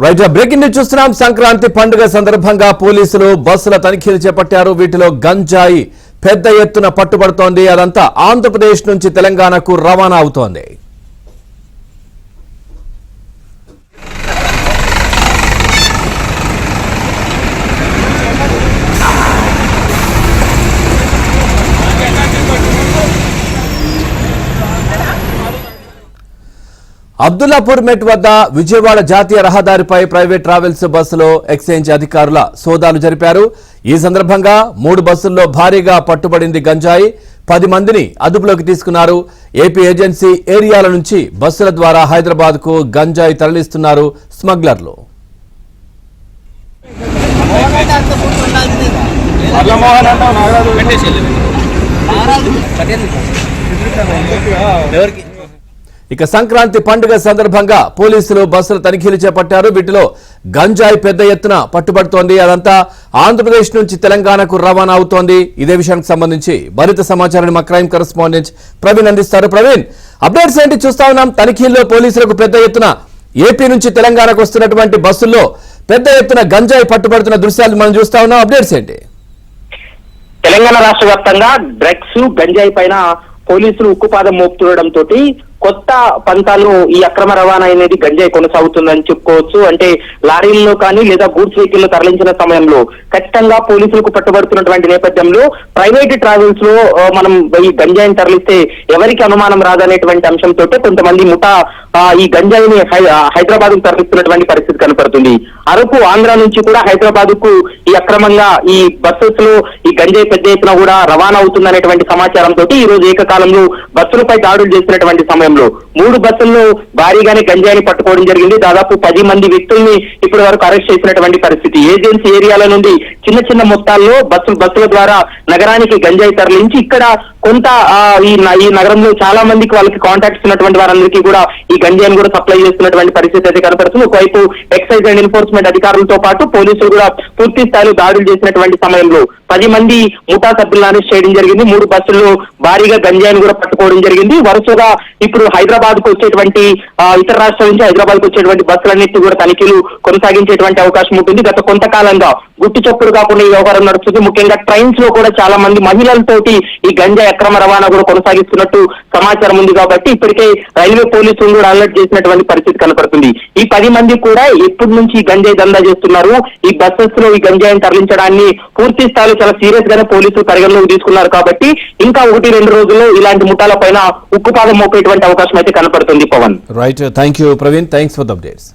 Right, breaking news చూస్తున్నాం. సంక్రాంతి పండుగ సందర్భంగా పోలీసులు బస్సుల తనిఖీలు చేపట్టారు. వీటిలో గంజాయి పెద్ద ఎత్తున పట్టుబడుతోంది. అదంతా ఆంధ్రప్రదేశ్ నుంచి తెలంగాణకు రవాణా అవుతోంది. అబ్దుల్లాపూర్ మెట్ వద్ద విజయవాడ జాతీయ రహదారిపై ప్రైవేట్ ట్రావెల్స్ బస్సులో ఎక్సైజ్ అధికారుల సోదాలు జరిపారు. ఈ సందర్భంగా 3 బస్సుల్లో భారీగా పట్టుబడింది గంజాయి. 10 మందిని అదుపులోకి తీసుకున్నారు. ఏపీ ఏజెన్సీ ఏరియాల నుంచి బస్సుల ద్వారా హైదరాబాద్ కు గంజాయి తరలిస్తున్నారు స్మగ్లర్లు. ఇక సంక్రాంతి పండుగ సందర్భంగా పోలీసులు బస్సుల తనిఖీలు చేపట్టారు. వీటిలో గంజాయి పెద్ద ఎత్తున పట్టుబడుతోంది. అదంతా ఆంధ్రప్రదేశ్ నుంచి తెలంగాణకు రవాణా అవుతోంది. ఇదే విషయానికి సంబంధించి మరింత సమాచారాన్ని మా క్రైమ్ కరెస్పాండెంట్ ప్రవీణ్ అందిస్తారు. ప్రవీణ్, అప్డేట్స్ ఏంటి చూస్తా ఉన్నాం? తనిఖీల్లో పోలీసులకు పెద్ద ఎత్తున ఏపీ నుంచి తెలంగాణకు వస్తున్నటువంటి బస్సుల్లో పెద్ద ఎత్తున గంజాయి పట్టుబడుతున్న దృశ్యాలు మనం చూస్తా ఉన్నాం. అప్డేట్స్ ఏంటి? తెలంగాణ రాష్ట్ర వ్యాప్తంగా డ్రగ్స్ గంజాయి పైన పోలీసులు ఉక్కుపాదం మోపుతుండటంతో కొత్త పంతాలు ఈ అక్రమ రవాణా అనేది గంజాయి కొనసాగుతుందని చెప్పుకోవచ్చు. అంటే లారీల్లో కానీ లేదా గూడ్స్ వెహికల్ తరలించిన సమయంలో ఖచ్చితంగా పోలీసులకు పట్టుబడుతున్నటువంటి నేపథ్యంలో ప్రైవేట్ ట్రావెల్స్ లో మనం ఈ గంజాయిని తరలిస్తే ఎవరికి అనుమానం రాదనేటువంటి అంశంతో కొంతమంది ముఠా ఈ గంజాయిని హైదరాబాద్ కు తరలిస్తున్నటువంటి పరిస్థితి కనపడుతుంది. అరకు ఆంధ్ర నుంచి కూడా హైదరాబాద్ కు ఈ అక్రమంగా ఈ బస్సెస్ లో ఈ గంజాయి పెద్ద ఎత్తున కూడా రవాణా అవుతుందనేటువంటి సమాచారంతో ఈ రోజు ఏకకాలంలో బస్సులపై దాడులు చేసినటువంటి సమయంలో 3 బస్సుల్లో భారీగానే గంజాయిని పట్టుకోవడం జరిగింది. దాదాపు 10 మంది వ్యక్తుల్ని ఇప్పటి వరకు అరెస్ట్ చేసినటువంటి పరిస్థితి. ఏజెన్సీ ఏరియాల నుండి చిన్న మొత్తాల్లో బస్సుల ద్వారా నగరానికి గంజాయి తరలించి ఇక్కడ కొంత ఈ నగరంలో చాలా మందికి వాళ్ళకి కాంటాక్ట్స్ ఉన్నటువంటి వారందరికీ కూడా ఈ గంజాయిని కూడా సప్లై చేస్తున్నటువంటి పరిస్థితి అయితే కనపడుతుంది. ఒకవైపు ఎక్సైజ్ అండ్ ఎన్ఫోర్స్మెంట్ అధికారులతో పాటు పోలీసులు కూడా పూర్తి స్థాయిలో దాడులు చేసినటువంటి సమయంలో 10 మంది ముఠా సభ్యులను అరెస్ట్ చేయడం జరిగింది. 3 బస్సుల్లో భారీగా గంజాయిని కూడా పట్టుకోవడం జరిగింది. వరుసగా ఇప్పుడు హైదరాబాద్ కు వచ్చేటువంటి ఇతర రాష్ట్రాల నుంచి హైదరాబాద్ కు వచ్చేటువంటి బస్సులన్నింటినీ కూడా తనిఖీలు కొనసాగించేటువంటి అవకాశం ఉంటుంది. గత కొంతకాలంగా గుట్టు చప్పుడు కాకుండా ఈ వ్యవహారం నడుస్తుంది. ముఖ్యంగా ట్రైన్స్ లో కూడా చాలా మంది మహిళలతోటి ఈ గంజాయి అక్రమ రవాణా కూడా కొనసాగిస్తున్నట్టు సమాచారం ఉంది. కాబట్టి ఇప్పటికే రైల్వే పోలీసులు కూడా అలర్ట్ చేసినటువంటి పరిస్థితి కనపడుతుంది. ఈ 10 మంది కూడా ఎప్పటి నుంచి ఈ గంజాయి దందా చేస్తున్నారు, ఈ బస్సెస్ లో ఈ గంజాయిని తరలించడాన్ని పూర్తి స్థాయిలో చాలా సీరియస్ గానే పోలీసులు పరిగణలోకి తీసుకున్నారు. కాబట్టి ఇంకా 1-2 రోజుల్లో ఇలాంటి ముఠాల పైన ఉక్కుపాదం మోపేటువంటి అవకాశం అయితే కనపడుతుంది. Pawan, right, thank you Praveen, thanks for the updates.